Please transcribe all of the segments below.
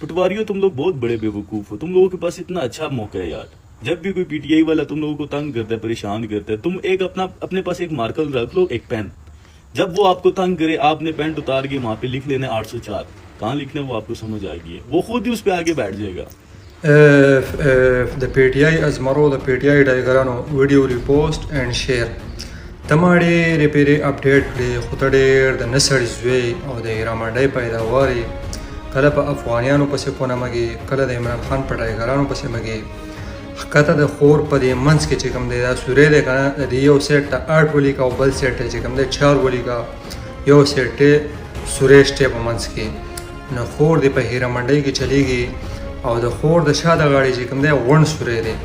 पटवारियों तुम लोग बहुत बड़े बेवकूफ हो। तुम लोगों के पास इतना अच्छा मौका है यार। जब भी कोई पीटीआई वाला तुम लोगों को तंग करता है, परेशान करता है, तुम एक अपने पास एक मार्कर रख लो, एक पेन। जब वो आपको तंग करे, आपने पेन उतार के वहां पे लिख लेना 804। कहाँ लिखना है वो आपको समझ आएगी, वो खुद ही उस पर आगे बैठ जाएगा। د PTI ازمرو د PTI ډایګرانو ویډیو ریپوسټ اینڈ شیر تما ډېرې پیرې اپډیټ کړې خو ته ډېر د نسړ زوی او د رامنډۍ پیداواري کله په افغانیانو پسې پونه مګې کله د عمران خان په ډایګرانو پسې مګې ښکته د خور په دې منځ کې چې کوم دی دا سوری دی که نه د دې یو سیټ ته 8 ولیکه او بل سیټ ته چې کوم دی 4 ولیکه یو سیټ ته سوریش ټی په منځ کې نو خور دې په هیره منډۍ کې چلیږي او د خور د شاته غاړې چې کوم دی غونډ سوری دی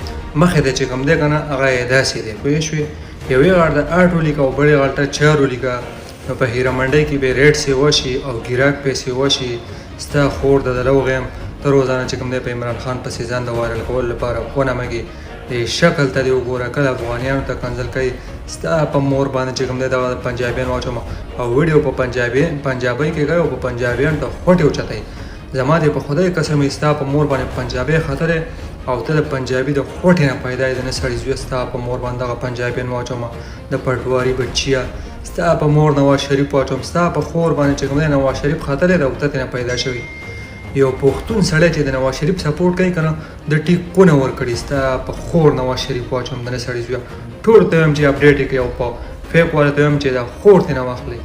مخې ته چې کوم دی که نه هغه یې داسې دی پوه شوې یوې غاړه د 8 ولیکه او بلې غاړه ته 4 ولیکه نو په هیره منډۍ کې به ریټ سی وشي او ګیراک پیسې وشي ستا خور د دلو غیم ته روزانه چې کوم دی په عمران خان پسې ځان د وایرل کولو لپاره ونه مګي د شکل ته دې وګوره کله افغانیانو ته کنځل کوي ستا په مور باندې چې کوم دی د پنجابیان واچوم او ویډیو په پنجابۍ کې کوي او په پنجابیان ته خوټې اوچتوي زما دې په خدای قسم ستا په مور باندې پنجابی خطر او ته د پنجابي د خوټې نه پیدا یې د نه سړي زوی ستا په مور باندې دغه پنجابیان واچوم د پټواري بچیا ستا په مور نواز شریف واچوم ستا په خور باندې چې کوم دی نواز شریف خطر یې د اوتتې نه پیدا شوی یو پښتون سړی چې د نواز شریف سپورټ کوي که نه د ټیکونه ورکړي ستا په خور نواز شریف واچوم د نه سړي زوی ټول ته وایم چې اپډیټ یې کړي او په فیک والا ته وایم چې دا خور ترې نه واخلئ